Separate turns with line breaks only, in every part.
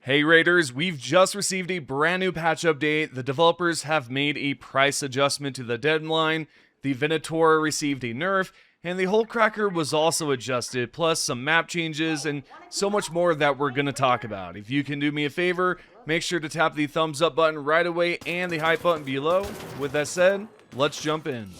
Hey Raiders, we've just received a brand new patch update. The developers have made a price adjustment to the deadline, the Venator received a nerf, and the Hole Cracker was also adjusted, plus some map changes and so much more that we're going to talk about. If you can do me a favor, make sure to tap the thumbs up button right away and the hype button below. With that said, let's jump in.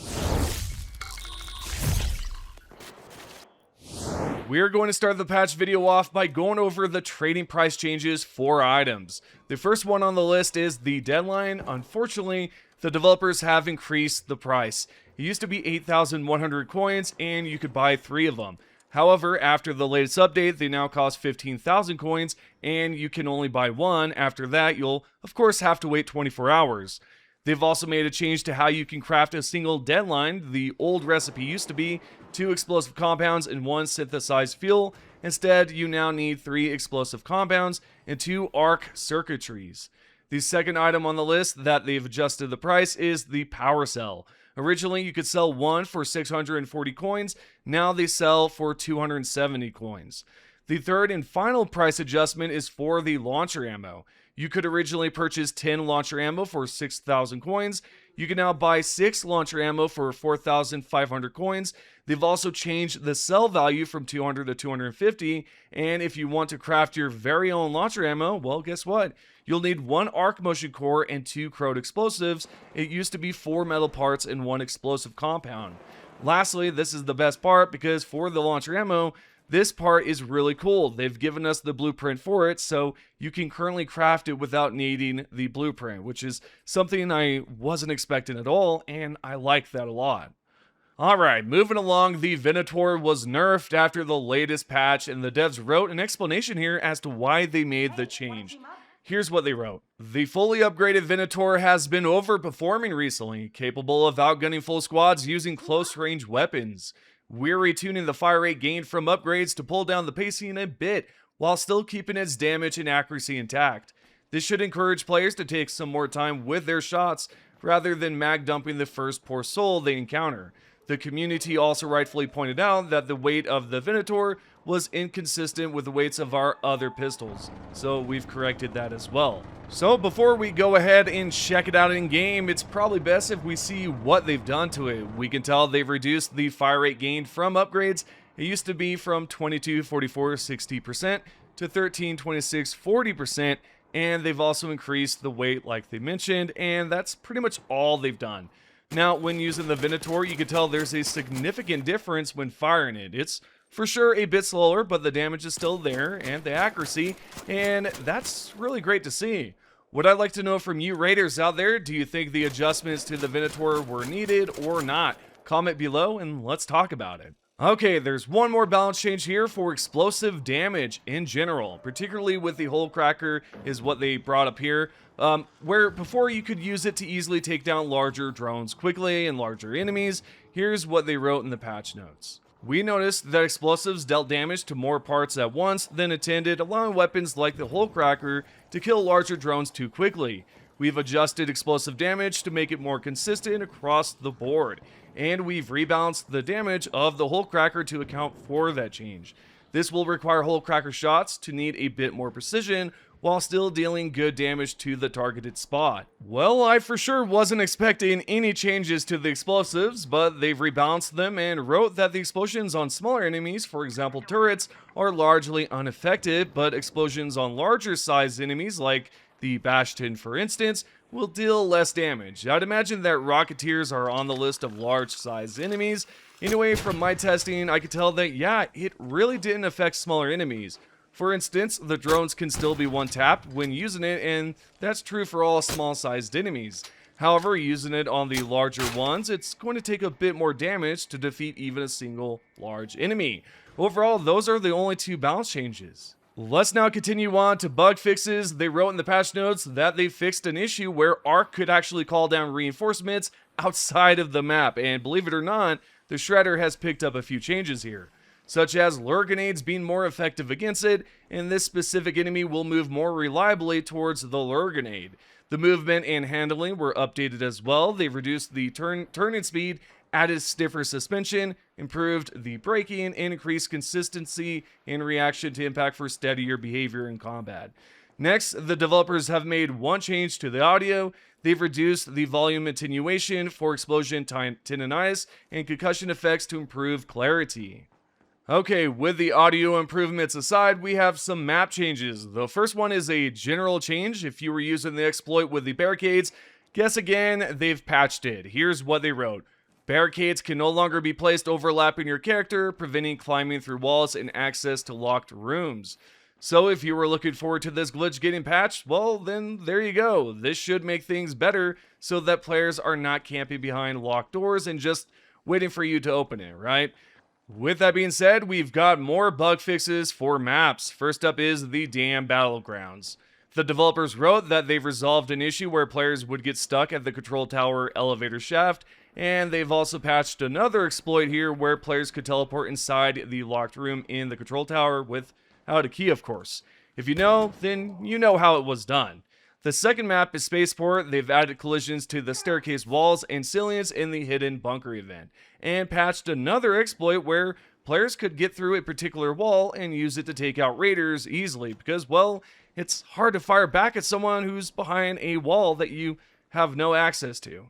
We're going to start the patch video off by going over the trading price changes for items. The first one on the list is the deadline. Unfortunately, the developers have increased the price. It used to be 8,100 coins and you could buy 3 of them. However, after the latest update, they now cost 15,000 coins and you can only buy 1. After that, you'll of course have to wait 24 hours. They've also made a change to how you can craft a single deadline. The old recipe used to be 2 explosive compounds and 1 synthesized fuel. Instead, you now need 3 explosive compounds and 2 arc circuitries. The second item on the list that they've adjusted the price is the power cell. Originally, you could sell 1 for 640 coins. Now they sell for 270 coins. The third and final price adjustment is for the launcher ammo. You could originally purchase 10 launcher ammo for 6,000 coins. You can now buy 6 launcher ammo for 4,500 coins. They've also changed the sell value from 200 to 250. And if you want to craft your very own launcher ammo, well, guess what? You'll need 1 arc motion core and 2 crowed explosives. It used to be 4 metal parts and 1 explosive compound. Lastly, this is the best part because for the launcher ammo, this part is really cool. They've given us the blueprint for it, so you can currently craft it without needing the blueprint, which is something I wasn't expecting at all, and I like that a lot. Alright, moving along, the Venator was nerfed after the latest patch, and the devs wrote an explanation here as to why they made the change. Here's what they wrote. The fully upgraded Venator has been overperforming recently, capable of outgunning full squads using close-range weapons. We're retuning the fire rate gained from upgrades to pull down the pacing a bit, while still keeping its damage and accuracy intact. This should encourage players to take some more time with their shots, rather than mag dumping the first poor soul they encounter. The community also rightfully pointed out that the weight of the Venator was inconsistent with the weights of our other pistols, so we've corrected that as well. So before we go ahead and check it out in game, it's probably best if we see what they've done to it. We can tell they've reduced the fire rate gained from upgrades. It used to be from 22, 44, 60% to 13, 26, 40%, and they've also increased the weight like they mentioned, and that's pretty much all they've done. Now, when using the Venator, you can tell there's a significant difference when firing it. It's for sure a bit slower, but the damage is still there, and the accuracy, and that's really great to see. What I'd like to know from you Raiders out there, do you think the adjustments to the Venator were needed or not? Comment below and let's talk about it. Okay, there's one more balance change here for explosive damage in general, particularly with the Hole Cracker is what they brought up here, where before you could use it to easily take down larger drones quickly and larger enemies. Here's what they wrote in the patch notes. We noticed that explosives dealt damage to more parts at once than intended, allowing weapons like the Hole Cracker to kill larger drones too quickly. We've adjusted explosive damage to make it more consistent across the board, and we've rebalanced the damage of the Hole Cracker to account for that change. This will require Hole Cracker shots to need a bit more precision, while still dealing good damage to the targeted spot. Well, I for sure wasn't expecting any changes to the explosives, but they've rebalanced them and wrote that the explosions on smaller enemies, for example turrets, are largely unaffected, but explosions on larger sized enemies like the Bastion for instance, will deal less damage. I'd imagine that Rocketeers are on the list of large sized enemies. Anyway, from my testing, I could tell that yeah, it really didn't affect smaller enemies. For instance, the drones can still be one-tapped when using it, and that's true for all small-sized enemies. However, using it on the larger ones, it's going to take a bit more damage to defeat even a single large enemy. Overall, those are the only 2 balance changes. Let's now continue on to bug fixes. They wrote in the patch notes that they fixed an issue where Arc could actually call down reinforcements outside of the map, and believe it or not, the Shredder has picked up a few changes here, such as lure grenades being more effective against it, and this specific enemy will move more reliably towards the lure grenade. The movement and handling were updated as well. They've reduced the turning speed, added stiffer suspension, improved the braking, and increased consistency in reaction to impact for steadier behavior in combat. Next, the developers have made one change to the audio. They've reduced the volume attenuation for explosion, tin and ice, and concussion effects to improve clarity. Okay, with the audio improvements aside, we have some map changes. The first one is a general change. If you were using the exploit with the barricades, guess again, they've patched it. Here's what they wrote. Barricades can no longer be placed overlapping your character, preventing climbing through walls and access to locked rooms. So if you were looking forward to this glitch getting patched, well then there you go. This should make things better so that players are not camping behind locked doors and just waiting for you to open it, right? With that being said, we've got more bug fixes for maps. First up is the damn battlegrounds. The developers wrote that they've resolved an issue where players would get stuck at the control tower elevator shaft, and they've also patched another exploit here where players could teleport inside the locked room in the control tower without a key, of course. If you know, then you know how it was done. The second map is Spaceport. They've added collisions to the staircase walls and ceilings in the hidden bunker event, and patched another exploit where players could get through a particular wall and use it to take out raiders easily because, well, it's hard to fire back at someone who's behind a wall that you have no access to.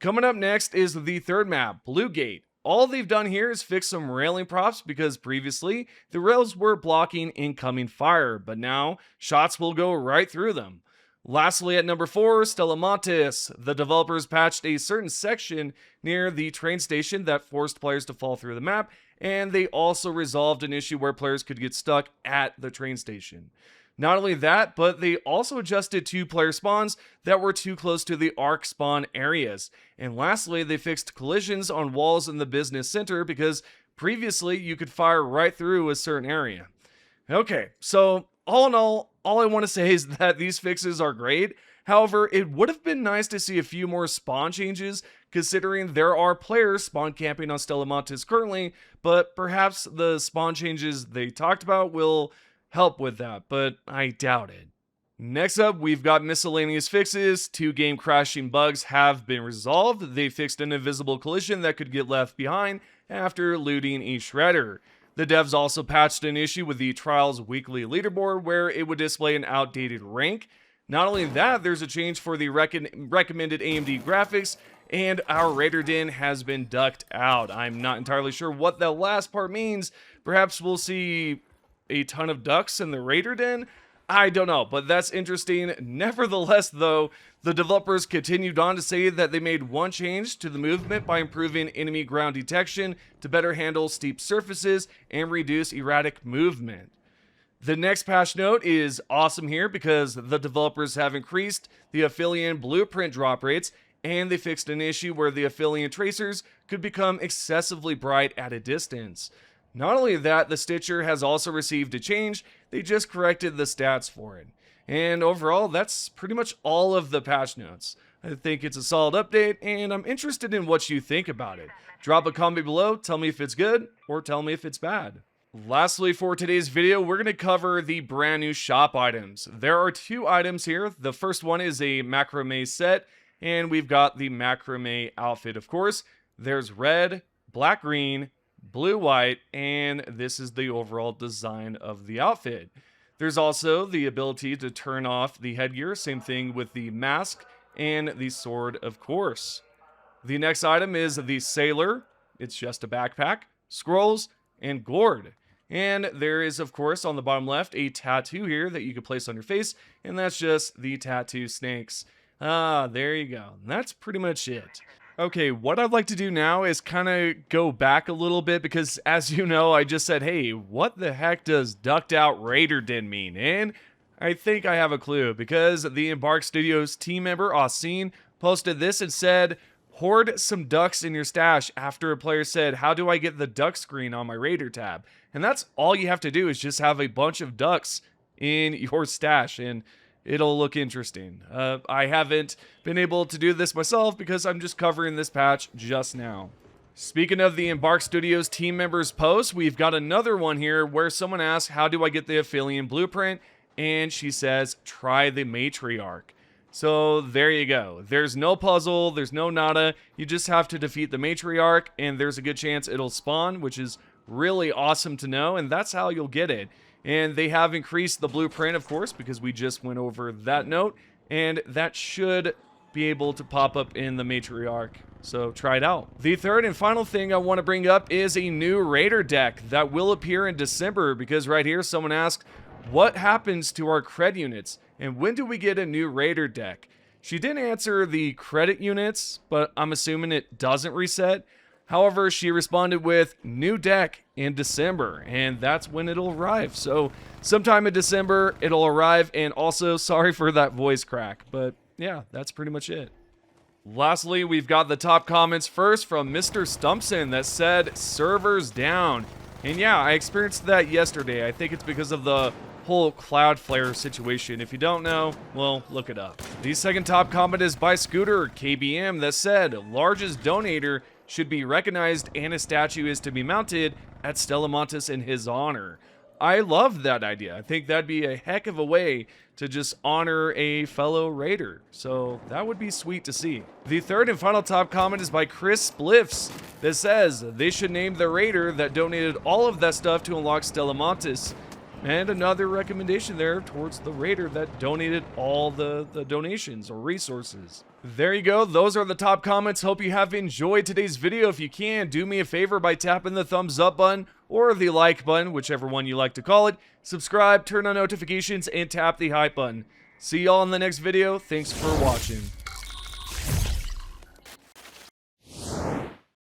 Coming up next is the third map, Blue Gate. All they've done here is fix some railing props because previously the rails were blocking incoming fire, but now shots will go right through them. Lastly, at number 4, Stellamontis. The developers patched a certain section near the train station that forced players to fall through the map, and they also resolved an issue where players could get stuck at the train station. Not only that, but they also adjusted 2 player spawns that were too close to the arc spawn areas. And lastly, they fixed collisions on walls in the business center because previously you could fire right through a certain area. Okay, so all in all I want to say is that these fixes are great. However, it would have been nice to see a few more spawn changes, considering there are players spawn camping on Stellamontis currently, but perhaps the spawn changes they talked about will help with that, but I doubt it. Next up, we've got miscellaneous fixes. 2 game crashing bugs have been resolved. They fixed an invisible collision that could get left behind after looting a shredder. The devs also patched an issue with the Trials weekly leaderboard where it would display an outdated rank. Not only that, there's a change for the recommended AMD graphics, and our Raider Den has been ducked out. I'm not entirely sure what that last part means. Perhaps we'll see a ton of ducks in the Raider Den? I don't know, but that's interesting. Nevertheless, though, the developers continued on to say that they made one change to the movement by improving enemy ground detection to better handle steep surfaces and reduce erratic movement. The next patch note is awesome here because the developers have increased the Aphelion Blueprint drop rates, and they fixed an issue where the Aphelion tracers could become excessively bright at a distance. Not only that, the Stitcher has also received a change. They just corrected the stats for it. And overall, that's pretty much all of the patch notes. I think it's a solid update, and I'm interested in what you think about it. Drop a comment below, tell me if it's good, or tell me if it's bad. Lastly, for today's video, we're going to cover the brand new shop items. There are 2 items here. The first one is a macrame set, and we've got the macrame outfit, of course. There's red, black, green, blue, white, and this is the overall design of the outfit. There's also the ability to turn off the headgear, same thing with the mask and the sword, of course. The next item is the sailor. It's just a backpack, scrolls, and gourd. And there is, of course, on the bottom left, a tattoo here that you can place on your face, and that's just the tattoo snakes. There you go. That's pretty much it. Okay, what I'd like to do now is kind of go back a little bit because, as you know, I just said, hey, what the heck does ducked out Raider Den mean? And I think I have a clue because the Embark Studios team member, Austin, posted this and said, hoard some ducks in your stash after a player said, how do I get the duck screen on my Raider tab? And that's all you have to do is just have a bunch of ducks in your stash and it'll look interesting. I haven't been able to do this myself because I'm just covering this patch just now. Speaking of the Embark Studios team members post, we've got another one here where someone asks, how do I get the Aphelion Blueprint? And she says, try the matriarch. So there you go. There's no puzzle, there's no nada. You just have to defeat the matriarch and there's a good chance it'll spawn, which is really awesome to know, and that's how you'll get it. And they have increased the blueprint, of course, because we just went over that note. And that should be able to pop up in the matriarch. So try it out. The third and final thing I want to bring up is a new Raider deck that will appear in December, because right here someone asked, what happens to our cred units and when do we get a new Raider deck? She didn't answer the credit units, but I'm assuming it doesn't reset. However, she responded with new deck in December, and that's when it'll arrive. So sometime in December it'll arrive. And also, sorry for that voice crack, but yeah, that's pretty much it. Lastly, we've got the top comments first from Mr. Stumpson that said servers down. And yeah, I experienced that yesterday. I think it's because of the whole Cloudflare situation. If you don't know, well, look it up. The second top comment is by Scooter KBM that said largest donator should be recognized and a statue is to be mounted at Stellamontis in his honor. I love that idea. I think that'd be a heck of a way to just honor a fellow Raider. So that would be sweet to see. The third and final top comment is by Chris Spliffs that says they should name the Raider that donated all of that stuff to unlock Stellamontis. And another recommendation there towards the Raider that donated all the donations or resources. There you go. Those are the top comments. Hope you have enjoyed today's video. If you can, do me a favor by tapping the thumbs up button or the like button, whichever one you like to call it. Subscribe, turn on notifications, and tap the hype button. See y'all in the next video. Thanks for watching.